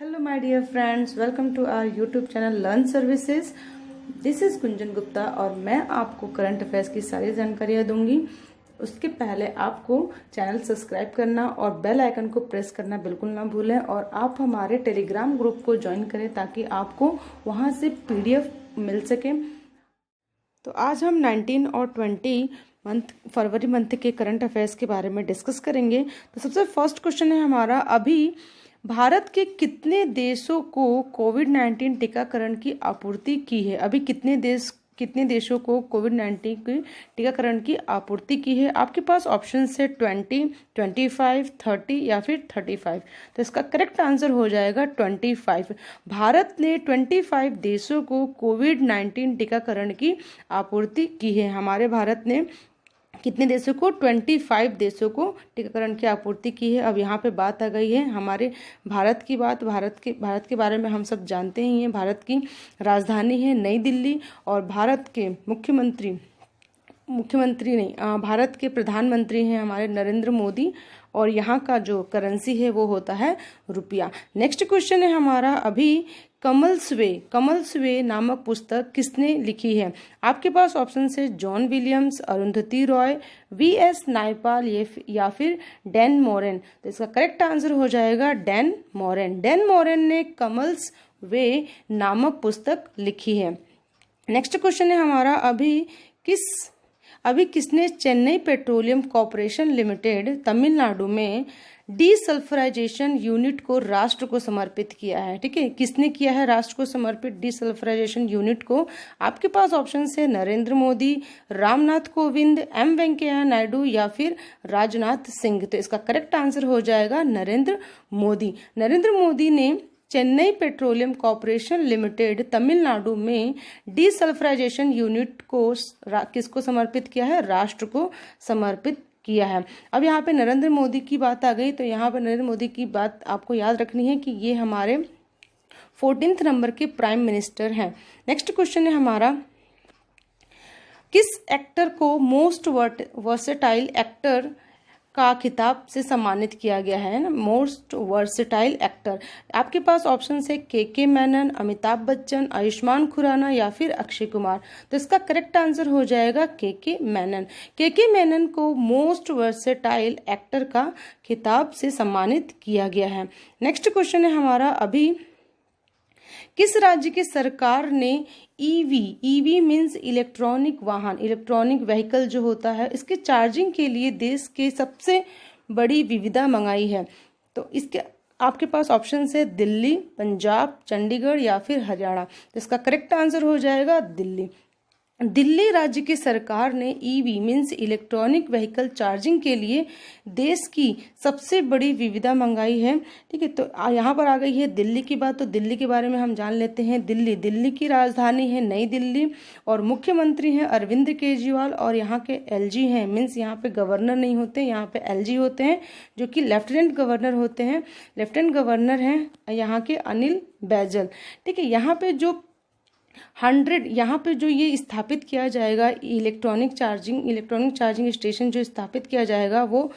Hello my dear friends, welcome to our YouTube channel Learn Services. This is कुंजन गुप्ता और मैं आपको current affairs की सारी जानकारियाँ दूंगी। उसके पहले आपको चैनल सब्सक्राइब करना और बेल आइकन को प्रेस करना बिल्कुल ना भूलें और आप हमारे टेलीग्राम ग्रुप को ज्वाइन करें ताकि आपको वहाँ से PDF मिल सके। तो आज हम 19 और 20 फरवरी मंथ के करंट अफेयर्स के बारे में डिस्कस करेंगे। तो सबसे फर्स्ट क्वेश्चन है हमारा, अभी भारत के कितने देशों को कोविड-19 टीकाकरण की आपूर्ति की है? अभी कितने देशों को कोविड-19 के टीकाकरण की आपूर्ति की है? आपके पास ऑप्शन है 20, 25, 30 या फिर 35। तो इसका करेक्ट आंसर हो जाएगा 25। भारत ने 25 देशों को कोविड-19 टीकाकरण की आपूर्ति की है। हमारे भारत ने कितने देशों को? 25 देशों को टीकाकरण की आपूर्ति की है। अब यहाँ पे बात आ गई है हमारे भारत की बात। भारत के बारे में हम सब जानते ही हैं। भारत की राजधानी है नई दिल्ली और भारत के भारत के प्रधानमंत्री हैं हमारे नरेंद्र मोदी और यहाँ का जो करेंसी है वो होता है रुपया। नेक्स्ट क्वेश्चन है हमारा, अभी कमल स्वे नामक पुस्तक किसने लिखी है? आपके पास ऑप्शन है John Williams, Arundhati Roy, VS Naipal या फिर डैन मोरेन। तो इसका करेक्ट आंसर हो जाएगा डैन मोरेन। डैन मोरेन ने कमल स्वे नामक पुस्तक लिखी है। नेक्स्ट क्वेश्चन है हमारा, अभी किसने Chennai petroleum corporation limited Tamil Nadu में डीसल्फराइजेशन यूनिट को राष्ट्र को समर्पित किया है? ठीक है, किसने किया है राष्ट्र को समर्पित डीसल्फराइजेशन यूनिट को? आपके पास ऑप्शन है नरेंद्र मोदी, रामनाथ कोविंद, M वेंकैया नायडू या फिर राजनाथ सिंह। तो इसका करेक्ट आंसर हो जाएगा नरेंद्र मोदी। नरेंद्र मोदी ने Chennai petroleum corporation limited Tamil Nadu में डीसल्फराइजेशन यूनिट को किसको समर्पित किया है? राष्ट्र को समर्पित किया है। अब यहाँ पे नरेंद्र मोदी की बात आ गई तो यहाँ पे नरेंद्र मोदी की बात आपको याद रखनी है कि ये हमारे 14th नंबर के प्राइम मिनिस्टर हैं। नेक्स्ट क्वेश्चन है हमारा, किस एक्टर को मोस्ट वर्सेटाइल एक्टर का खिताब से सम्मानित किया गया है ना? Most versatile actor. आपके पास ऑप्शन है के मेनन, अमिताभ बच्चन, आयुष्मान खुराना या फिर अक्षय कुमार। तो इसका करेक्ट आंसर हो जाएगा के मेनन। के मेनन को मोस्ट वर्सेटाइल एक्टर का खिताब से सम्मानित किया गया है। नेक्स्ट क्वेश्चन है हमारा, अभी किस राज्य की सरकार ने ईवी मीन्स इलेक्ट्रॉनिक वाहन, इलेक्ट्रॉनिक व्हीकल जो होता है, इसके चार्जिंग के लिए देश के सबसे बड़ी विविधा मंगाई है? तो इसके आपके पास ऑप्शन है दिल्ली, पंजाब, चंडीगढ़ या फिर हरियाणा। तो इसका करेक्ट आंसर हो जाएगा दिल्ली। दिल्ली राज्य की सरकार ने EV means electronic vehicle charging के लिए देश की सबसे बड़ी विविधा मंगाई है। ठीक है, तो यहाँ पर आ गई है दिल्ली की बात। तो दिल्ली के बारे में हम जान लेते हैं। दिल्ली की राजधानी है नई दिल्ली और मुख्यमंत्री हैं अरविंद केजरीवाल और यहाँ के LG हैं, मीन्स यहाँ पे गवर्नर नहीं होते, यहाँ पे LG होते हैं जो कि लेफ्टिनेंट गवर्नर होते हैं। लेफ्टिनेंट गवर्नर हैं यहाँ के अनिल बैजल। ठीक है, यहाँ पे जो ये स्थापित किया जाएगा इलेक्ट्रॉनिक चार्जिंग स्टेशन जो स्थापित किया जाएगा वो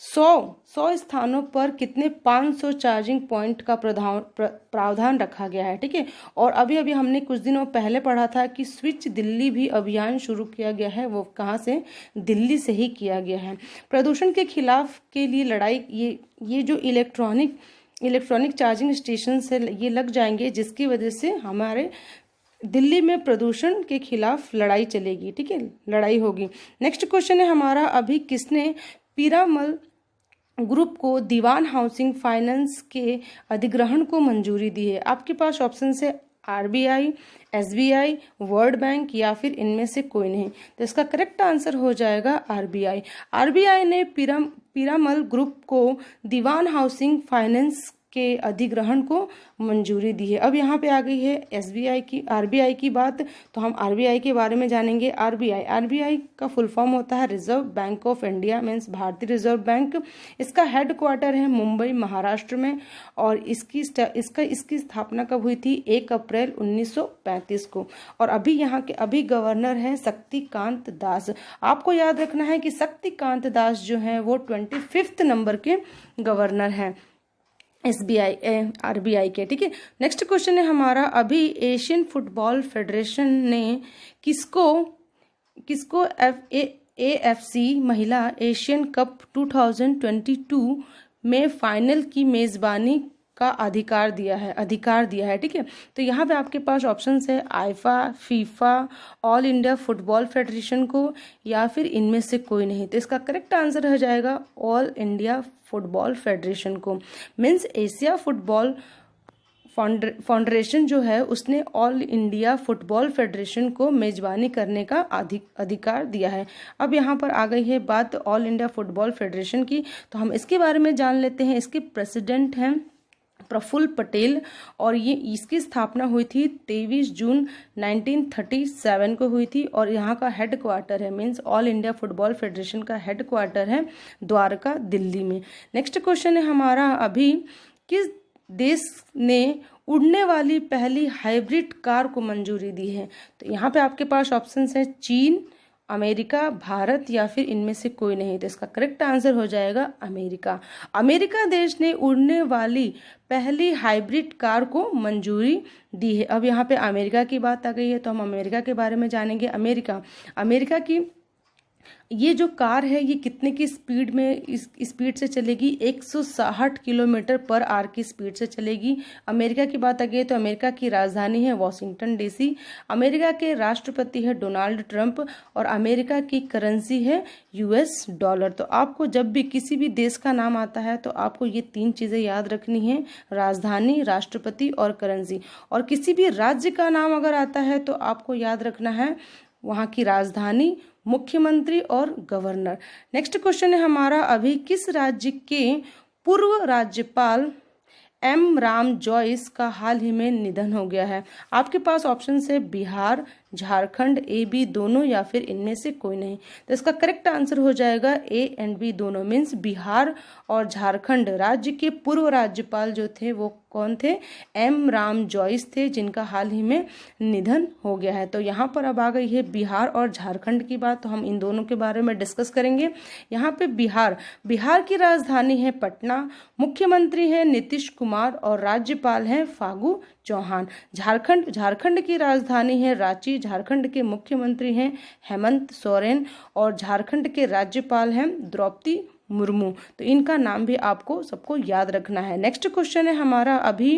100 स्थानों पर कितने 500 चार्जिंग पॉइंट का प्रावधान रखा गया है। ठीक है, और अभी हमने कुछ दिनों पहले पढ़ा था कि स्विच दिल्ली भी अभियान शुरू किया गया है। वो कहाँ से? दिल्ली से ही किया गया है। प्रदूषण के खिलाफ के लिए लड़ाई ये जो इलेक्ट्रॉनिक चार्जिंग स्टेशन से ये लग जाएंगे जिसकी वजह से हमारे दिल्ली में प्रदूषण के खिलाफ लड़ाई चलेगी। ठीक है, लड़ाई होगी। नेक्स्ट क्वेश्चन है हमारा, अभी किसने पीरामल ग्रुप को दीवान हाउसिंग फाइनेंस के अधिग्रहण को मंजूरी दी है? आपके पास ऑप्शन है RBI, SBI, वर्ल्ड बैंक या फिर इनमें से कोई नहीं। तो इसका करेक्ट आंसर हो जाएगा RBI। RBI ने पीरामल ग्रुप को दीवान हाउसिंग फाइनेंस के अधिग्रहण को मंजूरी दी है। अब यहाँ पे आ गई है RBI की बात, तो हम RBI के बारे में जानेंगे। RBI का फुल फॉर्म होता है reserve bank of India, means भारतीय रिजर्व बैंक। इसका हेडक्वार्टर है मुंबई महाराष्ट्र में और इसकी स्थापना कब हुई थी? 1 अप्रैल 1935 को। और अभी गवर्नर है शक्तिकांत दास। आपको याद रखना है कि शक्तिकांत दास जो है वो 25 नंबर के गवर्नर हैं। RBI के, ठीक है। नेक्स्ट क्वेश्चन है हमारा, अभी एशियन फुटबॉल फेडरेशन ने किसको AFC महिला एशियन कप 2022 में फाइनल की मेजबानी का अधिकार दिया है, ठीक है। तो यहाँ पे आपके पास ऑप्शंस है IIFA, FIFA, all India football federation को, या फिर इनमें से कोई नहीं। तो इसका करेक्ट आंसर हो जाएगा ऑल इंडिया फुटबॉल फेडरेशन को। मीन्स एशिया फुटबॉल फाउंडेशन जो है उसने ऑल इंडिया फुटबॉल फेडरेशन को मेजबानी करने का अधिकार दिया है। अब यहाँ पर आ गई है बात ऑल इंडिया फुटबॉल फेडरेशन की, तो हम इसके बारे में जान लेते हैं। इसके प्रेसिडेंट हैं प्रफुल्ल पटेल, और ये इसकी स्थापना हुई थी 23 जून 1937 को हुई थी, और यहाँ का हेड क्वार्टर है, means all India football federation का हेड क्वार्टर है द्वारका, दिल्ली में। नेक्स्ट क्वेश्चन है हमारा, अभी किस देश ने उड़ने वाली पहली हाइब्रिड कार को मंजूरी दी है? तो यहाँ पे आपके पास ऑप्शंस है चीन, अमेरिका, भारत, या फिर इनमें से कोई नहीं। तो इसका करेक्ट आंसर हो जाएगा अमेरिका। अमेरिका देश ने उड़ने वाली पहली हाइब्रिड कार को मंजूरी दी है। अब यहाँ पे अमेरिका की बात आ गई है, तो हम अमेरिका के बारे में जानेंगे। अमेरिका की ये जो कार है ये कितने की स्पीड में इस स्पीड से चलेगी? 160 किलोमीटर पर आवर की स्पीड से चलेगी। अमेरिका की बात आ गई तो अमेरिका की राजधानी है वॉशिंगटन डीसी। अमेरिका के राष्ट्रपति है डोनाल्ड ट्रंप, और अमेरिका की करेंसी है US डॉलर। तो आपको जब भी किसी भी देश का नाम आता है तो आपको ये 3 चीज़ें याद रखनी है, राजधानी, राष्ट्रपति और करेंसी। और किसी भी राज्य का नाम अगर आता है तो आपको याद रखना है वहाँ की राजधानी, मुख्यमंत्री और गवर्नर। नेक्स्ट क्वेश्चन है हमारा, अभी किस राज्य के पूर्व राज्यपाल M राम जॉयस का हाल ही में निधन हो गया है? आपके पास ऑप्शन है बिहार, झारखंड, A-B दोनों, या फिर इनमें से कोई नहीं। तो इसका करेक्ट आंसर हो जाएगा A and B दोनों, मीन्स बिहार और झारखंड राज्य के पूर्व राज्यपाल जो थे वो कौन थे? M राम जॉयस थे, जिनका हाल ही में निधन हो गया है। तो यहाँ पर अब आ गई है बिहार और झारखंड की बात, तो हम इन दोनों के बारे में डिस्कस करेंगे। यहाँ पे बिहार की राजधानी है पटना, मुख्यमंत्री है नीतीश कुमार और राज्यपाल है फागू चौहान। झारखंड की राजधानी है रांची, झारखंड के मुख्यमंत्री हैं हेमंत सोरेन और झारखंड के राज्यपाल हैं द्रौपदी मुर्मू। तो इनका नाम भी आपको सबको याद रखना है। नेक्स्ट क्वेश्चन है हमारा, अभी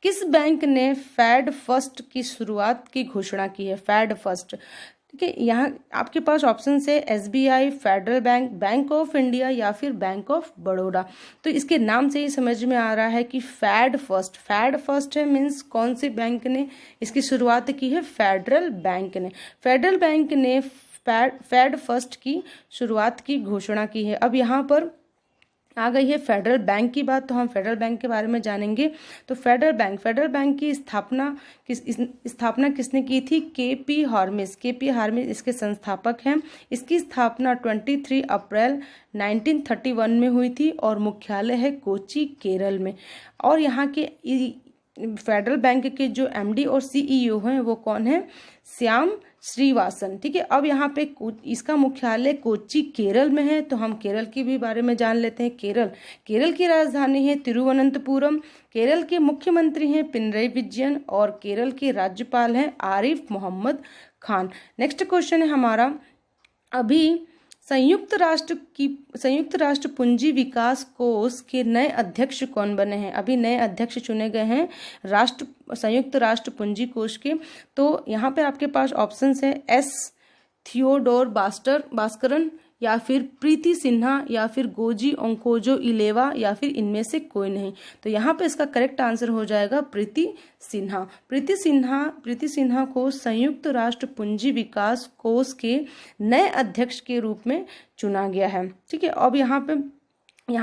किस बैंक ने फेड फर्स्ट की शुरुआत की घोषणा की है? फेड फर्स्ट, ठीक है। यहाँ आपके पास ऑप्शन है SBI, federal bank, bank of India, या फिर बैंक ऑफ बड़ौदा। तो इसके नाम से ही समझ में आ रहा है कि फेड फर्स्ट है, मीन्स कौन से बैंक ने इसकी शुरुआत की है? फेडरल बैंक ने फेड फर्स्ट की शुरुआत की घोषणा की है। अब यहाँ पर आ गई है फेडरल बैंक की बात, तो हम फेडरल बैंक के बारे में जानेंगे। तो फेडरल बैंक की स्थापना किसने की थी? KP हार्मिस इसके संस्थापक हैं। इसकी स्थापना 23 अप्रैल 1931 में हुई थी और मुख्यालय है कोच्चि, केरल में। और यहाँ के फेडरल बैंक के जो MD और CEO हैं वो कौन है? श्याम श्रीवासन, ठीक है। अब यहाँ पे इसका मुख्यालय कोच्चि, केरल में है, तो हम केरल के भी बारे में जान लेते हैं। केरल की राजधानी है तिरुवनंतपुरम, केरल के मुख्यमंत्री हैं पिनरई विजयन और केरल के राज्यपाल हैं आरिफ मोहम्मद खान। नेक्स्ट क्वेश्चन है हमारा, अभी संयुक्त राष्ट्र पूंजी विकास कोष के नए अध्यक्ष कौन बने हैं? अभी नए अध्यक्ष चुने गए हैं संयुक्त राष्ट्र पूंजी कोष के। तो यहाँ पे आपके पास ऑप्शंस है S थियोडोर भास्करन, या फिर प्रीति सिन्हा, या फिर गोजी ओंकोजो इलेवा, या फिर इनमें से कोई नहीं। तो यहाँ पे इसका करेक्ट आंसर हो जाएगा प्रीति सिन्हा को संयुक्त राष्ट्र पूंजी विकास कोष के नए अध्यक्ष के रूप में चुना गया है, ठीक है। अब यहाँ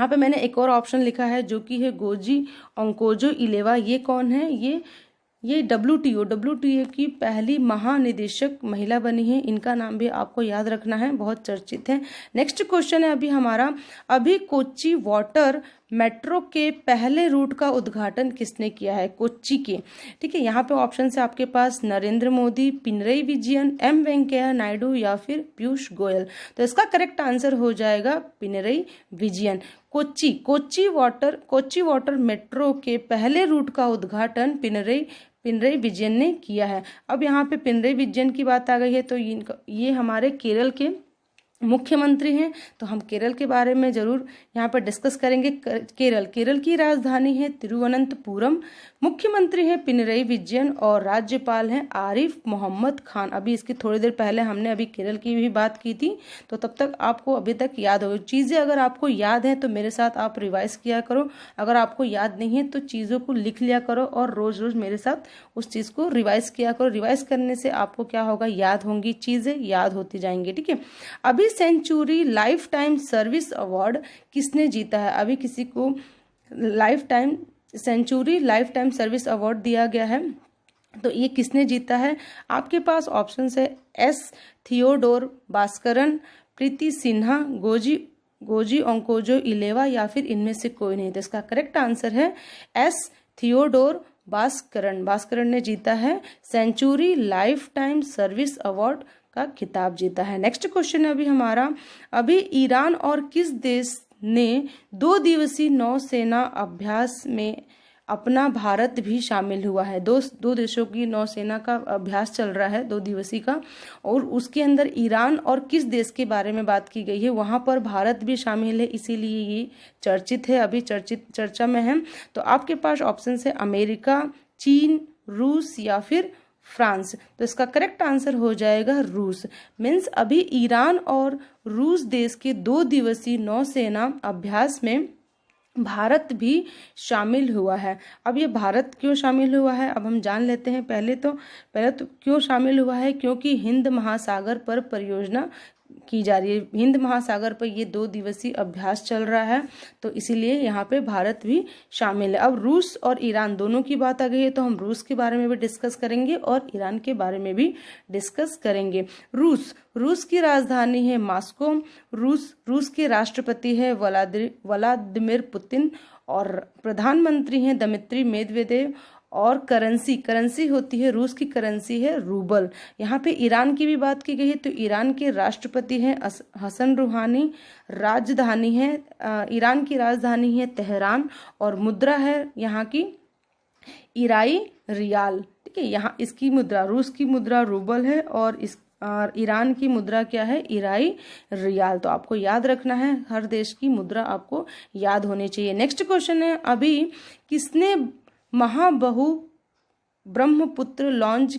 पे मैंने एक और ऑप्शन लिखा है जो कि है गोजी ओंकोजो इलेवा। ये कौन है? ये WTO की पहली महानिदेशक महिला बनी है। इनका नाम भी आपको याद रखना है, बहुत चर्चित है। नेक्स्ट क्वेश्चन है अभी हमारा, अभी कोच्चि वाटर मेट्रो के पहले रूट का उद्घाटन किसने किया है? कोच्चि के। ठीक है, यहाँ पे ऑप्शन है आपके पास नरेंद्र मोदी, पिनरई विजयन, एम वेंकैया नायडू या फिर पीयूष गोयल। तो इसका करेक्ट आंसर हो जाएगा पिनरई विजयन। कोच्चि वाटर मेट्रो के पहले रूट का उद्घाटन पिनरई विजयन ने किया है। अब यहाँ पे पिनरई विजयन की बात आ गई है तो ये हमारे केरल के मुख्यमंत्री हैं, तो हम केरल के बारे में जरूर यहाँ पर डिस्कस करेंगे। केरल की राजधानी है तिरुवनंतपुरम, मुख्यमंत्री हैं पिनरई विजयन और राज्यपाल हैं आरिफ मोहम्मद खान। अभी इसकी थोड़ी देर पहले हमने अभी केरल की भी बात की थी, तो तब तक आपको अभी तक याद होगी चीज़ें। अगर आपको याद है तो मेरे साथ आप रिवाइज किया करो, अगर आपको याद नहीं है तो चीज़ों को लिख लिया करो और रोज रोज मेरे साथ उस चीज़ को रिवाइज किया करो। रिवाइज करने से आपको क्या होगा, याद होंगी चीज़ें, याद होती जाएंगी। ठीक है, अभी century lifetime service award किसने जीता है? अभी किसी को century lifetime service award दिया गया है, तो ये किसने जीता है? आपके पास ऑप्शन है S Theodore Bhaskaran, Preeti Sinha, Ngozi ओंकोजो इलेवा या फिर इनमें से कोई नहीं। तो इसका करेक्ट आंसर है एस थियोडोर भास्करन ने जीता है century lifetime service award का खिताब जीता है। नेक्स्ट क्वेश्चन है अभी हमारा, अभी ईरान और किस देश ने 2 दिवसीय नौसेना अभ्यास में अपना भारत भी शामिल हुआ है? दो देशों की नौसेना का अभ्यास चल रहा है 2 दिवसीय का, और उसके अंदर ईरान और किस देश के बारे में बात की गई है, वहां पर भारत भी शामिल है, इसीलिए ये चर्चित है, अभी चर्चा में है। तो आपके पास ऑप्शन है अमेरिका, चीन, रूस या फिर फ्रांस। तो इसका करेक्ट आंसर हो जाएगा रूस। मीन्स अभी ईरान और रूस देश के 2 दिवसीय नौसेना अभ्यास में भारत भी शामिल हुआ है। अब ये भारत क्यों शामिल हुआ है, अब हम जान लेते हैं। पहले तो क्यों शामिल हुआ है, क्योंकि हिंद महासागर पर परियोजना की जा रही है। हिंद महासागर पर ये 2 दिवसीय अभ्यास चल रहा है, तो इसीलिए यहाँ पे भारत भी शामिल है। अब रूस और ईरान दोनों की बात आ गई है, तो हम रूस के बारे में भी डिस्कस करेंगे और ईरान के बारे में भी डिस्कस करेंगे। रूस की राजधानी है मॉस्को, रूस के राष्ट्रपति है व्लादिमीर पुतिन और प्रधानमंत्री हैं दमित्री मेदवेदेव, और करेंसी होती है, रूस की करेंसी है रूबल। यहाँ पे ईरान की भी बात की गई है, तो ईरान के राष्ट्रपति हैं हसन रूहानी, राजधानी है ईरान की राजधानी है तेहरान, और मुद्रा है यहाँ की ईराई रियाल। ठीक है, यहाँ इसकी मुद्रा, रूस की मुद्रा रूबल है और ईरान की मुद्रा क्या है, ईराई रियाल। तो आपको याद रखना है, हर देश की मुद्रा आपको याद होनी चाहिए। नेक्स्ट क्वेश्चन है, अभी किसने महाबहु ब्रह्मपुत्र लॉन्च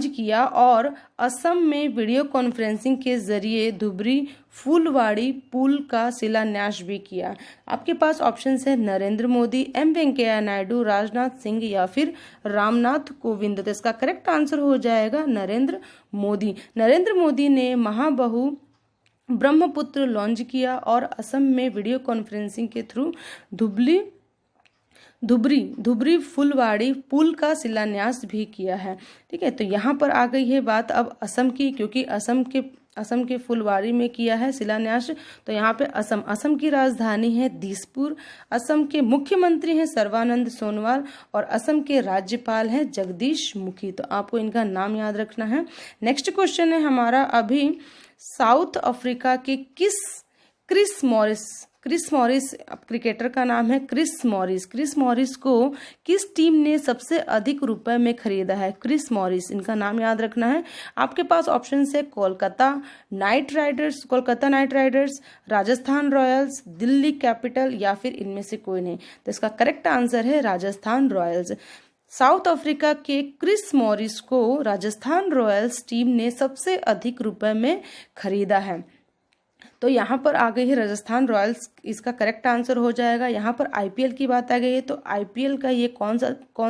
किया और असम में वीडियो कॉन्फ्रेंसिंग के जरिए धुबरी फुलवाड़ी पुल का शिलान्यास भी किया? आपके पास ऑप्शन है नरेंद्र मोदी, एम वेंकैया नायडू, राजनाथ सिंह या फिर रामनाथ कोविंद। तो इसका करेक्ट आंसर हो जाएगा नरेंद्र मोदी ने महाबहु ब्रह्मपुत्र लॉन्च किया और असम में वीडियो कॉन्फ्रेंसिंग के थ्रू धुबरी फुलवाड़ी पुल का शिलान्यास भी किया है। ठीक है, तो यहाँ पर आ गई है बात अब असम की, क्योंकि असम के फुलवाड़ी में किया है शिलान्यास। तो यहाँ पे असम की राजधानी है दिसपुर, असम के मुख्यमंत्री हैं सर्बानंद सोनोवाल और असम के राज्यपाल हैं जगदीश मुखी। तो आपको इनका नाम याद रखना है। नेक्स्ट क्वेश्चन है हमारा, अभी साउथ अफ्रीका के क्रिस मॉरिस क्रिकेटर का नाम है क्रिस मॉरिस को किस टीम ने सबसे अधिक रुपए में खरीदा है? क्रिस मॉरिस, इनका नाम याद रखना है। आपके पास ऑप्शन है Kolkata night Riders, Rajasthan Royals, Delhi capital या फिर इनमें से कोई नहीं। तो इसका करेक्ट आंसर है राजस्थान रॉयल्स। साउथ अफ्रीका के क्रिस मॉरिस को राजस्थान रॉयल्स टीम ने सबसे अधिक रुपए में खरीदा है। तो यहाँ पर आ गई है राजस्थान रॉयल्स, इसका करेक्ट आंसर हो जाएगा। यहाँ पर आईपीएल की बात आ गई है, तो आईपीएल का ये कौन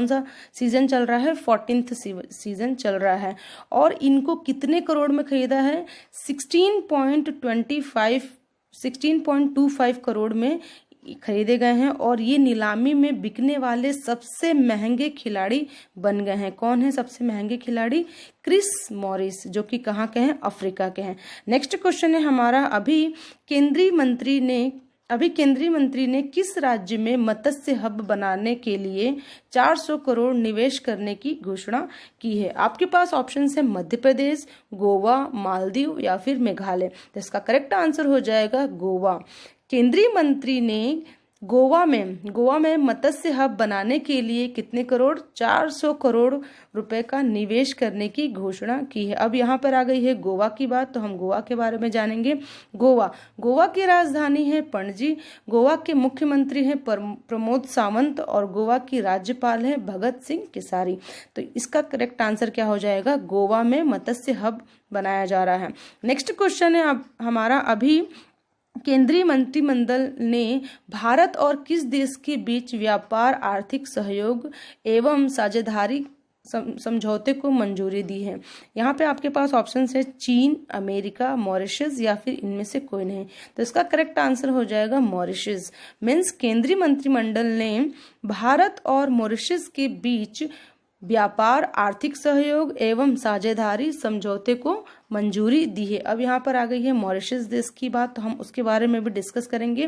सा सीजन चल रहा है? 14th सीजन चल रहा है। और इनको कितने करोड़ में खरीदा है? 16.25 करोड़ में खरीदे गए हैं और ये नीलामी में बिकने वाले सबसे महंगे खिलाड़ी बन गए हैं। कौन है सबसे महंगे खिलाड़ी? क्रिस मॉरिस, जो कि कहाँ के हैं? अफ्रीका के हैं। नेक्स्ट क्वेश्चन है हमारा, अभी केंद्रीय मंत्री ने अभी केंद्रीय मंत्री ने किस राज्य में मत्स्य हब बनाने के लिए 400 करोड़ निवेश करने की घोषणा की है? आपके पास ऑप्शन है मध्य प्रदेश, गोवा, मालदीव या फिर मेघालय। तो इसका करेक्ट आंसर हो जाएगा गोवा। केंद्रीय मंत्री ने गोवा में मत्स्य हब बनाने के लिए कितने करोड़? 400 करोड़ रुपए का निवेश करने की घोषणा की है। अब यहाँ पर आ गई है गोवा की बात, तो हम गोवा के बारे में जानेंगे। गोवा की राजधानी है पणजी। गोवा के मुख्यमंत्री हैं प्रमोद सावंत और गोवा की राज्यपाल है भगत सिंह केसारी। तो इसका करेक्ट आंसर क्या हो जाएगा? गोवा में मत्स्य हब बनाया जा रहा है। नेक्स्ट क्वेश्चन है हमारा, अभी केंद्रीय मंत्रिमंडल ने भारत और किस देश के बीच व्यापार, आर्थिक सहयोग एवं साझेदारी समझौते को मंजूरी दी है? यहाँ पे आपके पास ऑप्शन है चीन, अमेरिका, मॉरिशस या फिर इनमें से कोई नहीं। तो इसका करेक्ट आंसर हो जाएगा मॉरिशस। मीन्स केंद्रीय मंत्रिमंडल ने भारत और मॉरिशस के बीच व्यापार, आर्थिक सहयोग एवं साझेदारी समझौते को मंजूरी दी है। अब यहाँ पर आ गई है मॉरिशस देश की बात, तो हम उसके बारे में भी डिस्कस करेंगे।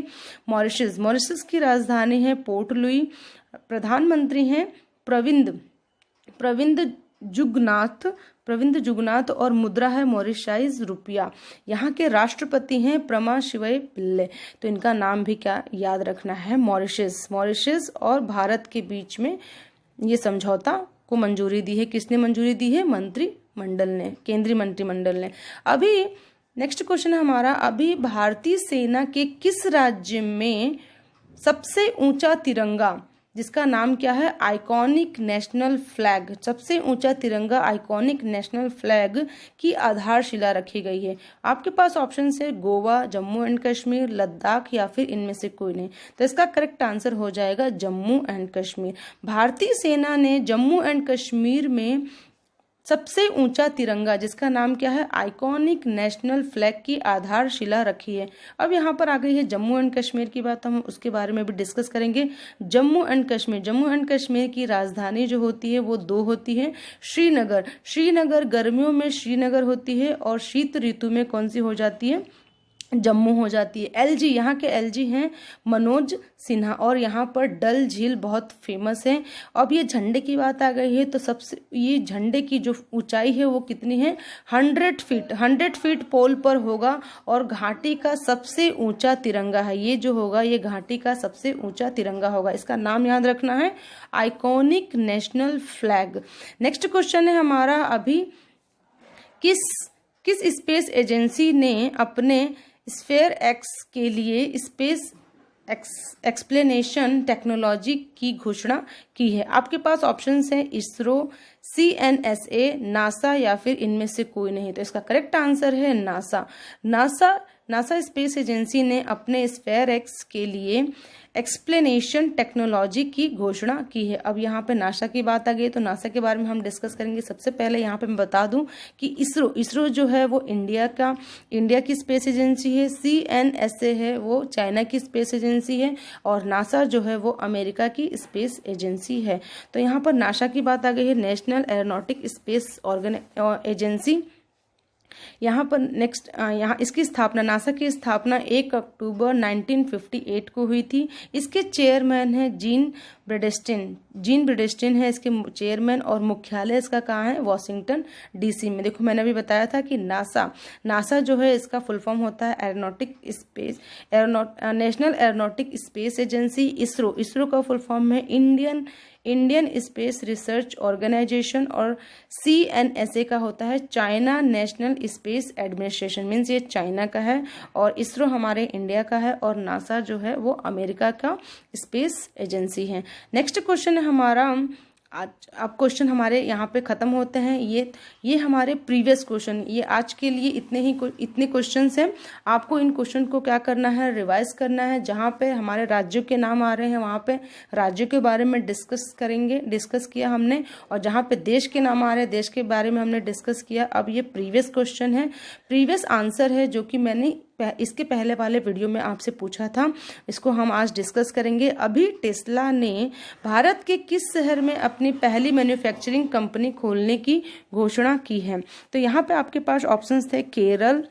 मॉरिशस की राजधानी है पोर्ट लुई। प्रधानमंत्री हैं प्रविंद जुगनाथ और मुद्रा है मॉरिशाइज रुपया। यहाँ के राष्ट्रपति हैं प्रमाशिवय पिल्ले। तो इनका नाम भी क्या याद रखना है? मॉरिशस और भारत के बीच में ये समझौता को मंजूरी दी है। किसने मंजूरी दी है? मंत्रिमंडल ने, केंद्रीय मंत्रिमंडल ने। अभी नेक्स्ट क्वेश्चन है हमारा, अभी भारतीय सेना के किस राज्य में सबसे ऊंचा तिरंगा, जिसका नाम क्या है? आइकॉनिक नेशनल फ्लैग, सबसे ऊंचा तिरंगा आइकॉनिक नेशनल फ्लैग की आधारशिला रखी गई है? आपके पास ऑप्शन है गोवा, जम्मू एंड कश्मीर, लद्दाख या फिर इनमें से कोई नहीं। तो इसका करेक्ट आंसर हो जाएगा जम्मू एंड कश्मीर। भारतीय सेना ने जम्मू एंड कश्मीर में सबसे ऊंचा तिरंगा, जिसका नाम क्या है? आइकॉनिक नेशनल फ्लैग की आधारशिला रखी है। अब यहाँ पर आ गई है जम्मू एंड कश्मीर की बात, हम उसके बारे में भी डिस्कस करेंगे। जम्मू एंड कश्मीर की राजधानी जो होती है वो 2 होती है। श्रीनगर गर्मियों में श्रीनगर होती है और शीत ऋतु में कौन सी हो जाती है? जम्मू हो जाती है। एलजी, यहाँ के एलजी हैं मनोज सिन्हा और यहाँ पर डल झील बहुत फेमस है। अब ये झंडे की बात आ गई है, तो सबसे ये झंडे की जो ऊंचाई है वो कितनी है? 100 फीट पोल पर होगा और घाटी का सबसे ऊंचा तिरंगा है। ये जो होगा ये घाटी का सबसे ऊंचा तिरंगा होगा। इसका नाम याद रखना है iconic national flag. Next question है हमारा, अभी किस स्पेस एजेंसी ने अपने स्फेयर एक्स के लिए स्पेस एक्सप्लेनेशन टेक्नोलॉजी की घोषणा की है? आपके पास ऑप्शंस हैं इसरो, CNSA, नासा या फिर इनमें से कोई नहीं। तो इसका करेक्ट आंसर है नासा स्पेस एजेंसी ने अपने स्फेयर एक्स के लिए एक्सप्लेनेशन टेक्नोलॉजी की घोषणा की है। अब यहाँ पे नासा की बात आ गई, तो नासा के बारे में हम डिस्कस करेंगे। सबसे पहले यहाँ पे मैं बता दूं कि इसरो जो है वो इंडिया की स्पेस एजेंसी है। CNSA है वो चाइना की स्पेस एजेंसी है और नासा जो है वो अमेरिका की स्पेस एजेंसी है। तो यहाँ पर नासा की बात आ गई है, नेशनल एरोनॉटिक स्पेस एजेंसी। यहाँ पर नेक्स्ट यहाँ इसकी स्थापना, नासा की स्थापना 1 अक्टूबर 1958 को हुई थी। इसके चेयरमैन है जीन ब्रिडेस्टिन है इसके चेयरमैन और मुख्यालय इसका कहाँ है? वॉशिंगटन DC में। देखो मैंने अभी बताया था कि नासा जो है इसका फुल फॉर्म होता है national aeronautic space agency. ISRO का फुल फॉर्म है इंडियन स्पेस रिसर्च ऑर्गेनाइजेशन और CNSA का होता है China national space administration. Means ये चाइना का है और इसरो हमारे इंडिया का है और नासा जो है वो अमेरिका का स्पेस एजेंसी है। नेक्स्ट क्वेश्चन है हमारा, अब क्वेश्चन हमारे यहाँ पे खत्म होते हैं। ये हमारे प्रीवियस क्वेश्चन, ये आज के लिए इतने क्वेश्चंस हैं। आपको इन क्वेश्चन को क्या करना है? रिवाइज करना है। जहाँ पे हमारे राज्यों के नाम आ रहे हैं वहाँ पे राज्यों के बारे में डिस्कस किया हमने, और जहाँ पे देश के नाम आ रहे हैं देश के बारे में हमने डिस्कस किया। अब ये प्रीवियस क्वेश्चन है, प्रीवियस आंसर है जो कि मैंने इसके पहले वाले वीडियो में आपसे पूछा था। इसको हम आज डिस्कस करेंगे। अभी टेस्ला ने भारत के किस शहर में अपनी पहली मैन्युफैक्चरिंग कंपनी खोलने की घोषणा की है? तो यहाँ पे आपके पास ऑप्शंस थे केरल,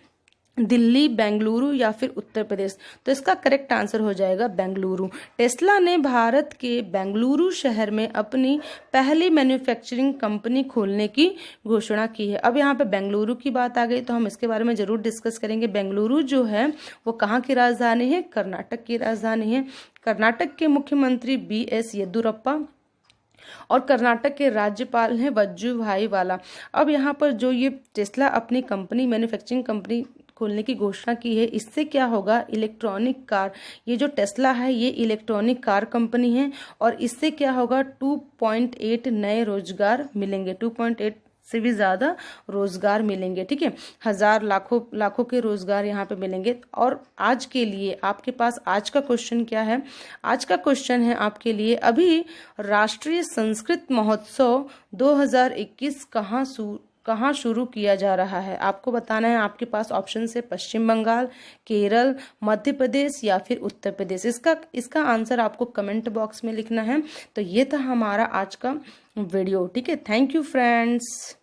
दिल्ली, बेंगलुरु या फिर उत्तर प्रदेश? तो इसका करेक्ट आंसर हो जाएगा बेंगलुरु। टेस्ला ने भारत के बेंगलुरु शहर में अपनी पहली मैन्युफैक्चरिंग कंपनी खोलने की घोषणा की है। अब यहाँ पे बेंगलुरु की बात आ गई तो हम इसके बारे में जरूर डिस्कस करेंगे। बेंगलुरु जो है वो कहाँ की राजधानी है? कर्नाटक की राजधानी है। कर्नाटक के मुख्यमंत्री BS येदियुरप्पा और कर्नाटक के राज्यपाल हैं वजुभाई वाला। अब यहाँ पर जो ये टेस्ला अपनी कंपनी मैन्युफैक्चरिंग कंपनी खोलने की घोषणा की है, इससे क्या होगा? इलेक्ट्रॉनिक कार, ये जो टेस्ला है ये इलेक्ट्रॉनिक कार कंपनी है और इससे क्या होगा? 2.8 नए रोजगार मिलेंगे, 2.8 से भी ज्यादा रोजगार मिलेंगे। ठीक है, हजार लाखों के रोजगार यहाँ पे मिलेंगे। और आज के लिए आपके पास आज का क्वेश्चन क्या है? आज का क्वेश्चन है आपके लिए, अभी राष्ट्रीय संस्कृत महोत्सव 2021 कहाँ शुरू किया जा रहा है? आपको बताना है। आपके पास ऑप्शन है पश्चिम बंगाल, केरल, मध्य प्रदेश या फिर उत्तर प्रदेश। इसका आंसर आपको कमेंट बॉक्स में लिखना है। तो ये था हमारा आज का वीडियो। ठीक है, थैंक यू फ्रेंड्स।